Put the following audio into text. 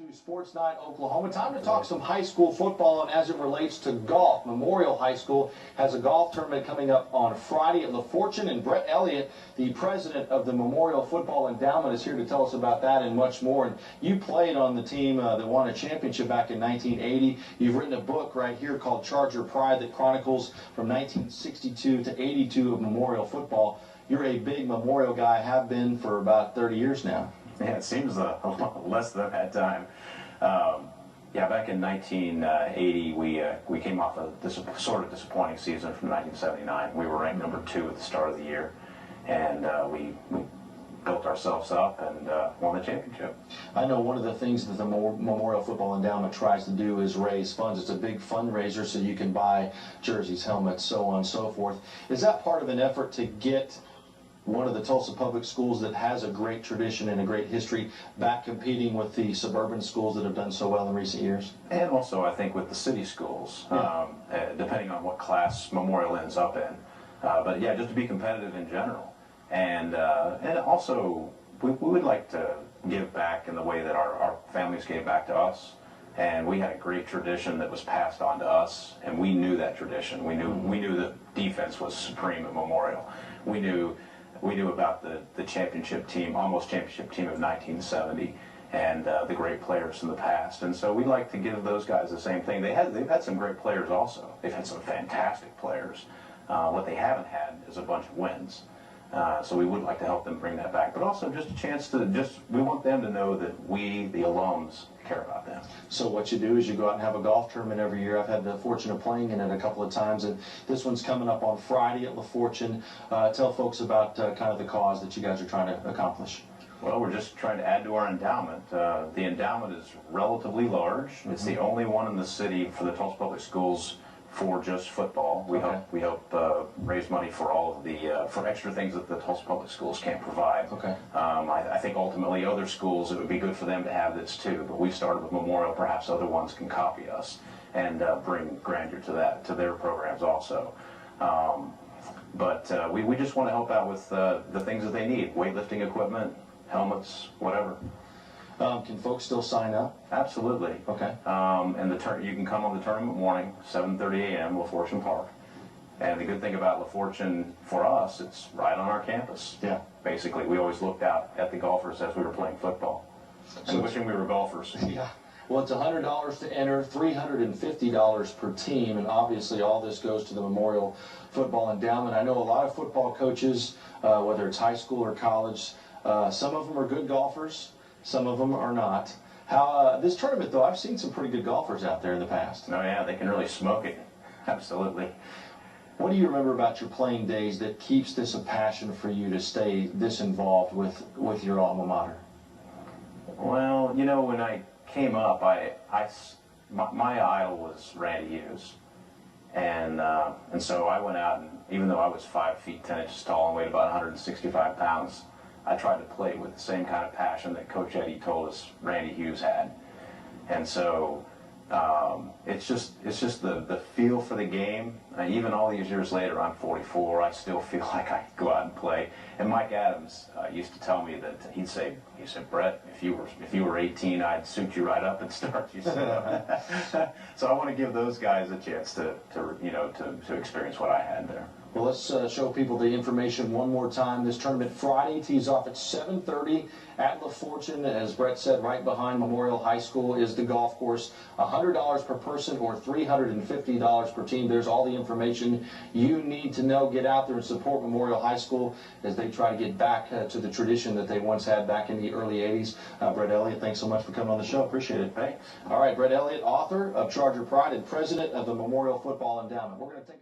To Sports Night, Oklahoma. Time to talk some high school football, and as it relates to golf, Memorial High School has a golf tournament coming up on Friday at La Fortune, and Brett Elliott, the president of the Memorial Football Endowment, is here to tell us about that and much more. And you played on the team that won a championship back in 1980. You've written a book right here called Charger Pride that chronicles from 1962 to 82 of Memorial football. You're a big Memorial guy, have been for about 30 years now. Yeah, it seems a lot less than that time. Yeah, back in 1980, we came off a sort of disappointing season from 1979. We were ranked number 2 at the start of the year, and we built ourselves up and won the championship. I know one of the things that the Memorial Football Endowment tries to do is raise funds. It's a big fundraiser so you can buy jerseys, helmets, so on and so forth. Is that part of an effort to get one of the Tulsa public schools that has a great tradition and a great history back competing with the suburban schools that have done so well in recent years? And also, I think, with the city schools, depending on what class Memorial ends up in. But yeah, just to be competitive in general. And also, we would like to give back in the way that our families gave back to us. And we had a great tradition that was passed on to us, and we knew that tradition. We knew that defense was supreme at Memorial. We knew about the championship team, almost championship team of 1970, and the great players in the past. And so we'd like to give those guys the same thing. They've had some great players also. They've had some fantastic players. What they haven't had is a bunch of wins. So we would like to help them bring that back. But also just a chance to we want them to know that we, the alums, care about them. So what you do is you go out and have a golf tournament every year. I've had the fortune of playing in it a couple of times, and this one's coming up on Friday at La Fortune. Tell folks about kind of the cause that you guys are trying to accomplish. Well, we're just trying to add to our endowment. The endowment is relatively large. It's the only one in the city for the Tulsa Public Schools for just football. We help raise money for all of the for extra things that the Tulsa Public Schools can't provide. Okay. I think ultimately other schools, it would be good for them to have this too. But we started with Memorial. Perhaps other ones can copy us and bring grandeur to their programs also. But we just want to help out with the things that they need: weightlifting equipment, helmets, whatever. Can folks still sign up? Absolutely. Okay. And you can come on the tournament morning, 7:30 a.m., La Fortune Park. And the good thing about La Fortune for us, it's right on our campus. Yeah. Basically, we always looked out at the golfers as we were playing football, and wishing we were golfers. Yeah. Well, it's $100 to enter, $350 per team, and obviously all this goes to the Memorial Football Endowment. I know a lot of football coaches, whether it's high school or college, some of them are good golfers. Some of them are not. This tournament, though, I've seen some pretty good golfers out there in the past. Oh, yeah, they can really smoke it. Absolutely. What do you remember about your playing days that keeps this a passion for you to stay this involved with your alma mater? Well, you know, when I came up, my idol was Randy Hughes. And so I went out, and even though I was 5 feet 10 inches tall and weighed about 165 pounds, I tried to play with the same kind of passion that Coach Eddie told us Randy Hughes had. And so it's just the feel for the game. Even all these years later, I'm 44, I still feel like I could go out and play. And Mike Adams used to tell me that he said, Brett, if you were 18, I'd suit you right up and start you. So I want to give those guys a chance to experience what I had there. Well, let's show people the information one more time. This tournament Friday tees off at 7:30 at La Fortune. As Brett said, right behind Memorial High School is the golf course. $100 per person or $350 per team. There's all the information you need to know. Get out there and support Memorial High School as they try to get back to the tradition that they once had back in the early 80s. Brett Elliott, thanks so much for coming on the show. Appreciate it. Thanks. All right, Brett Elliott, author of Charger Pride and president of the Memorial Football Endowment. We're going to take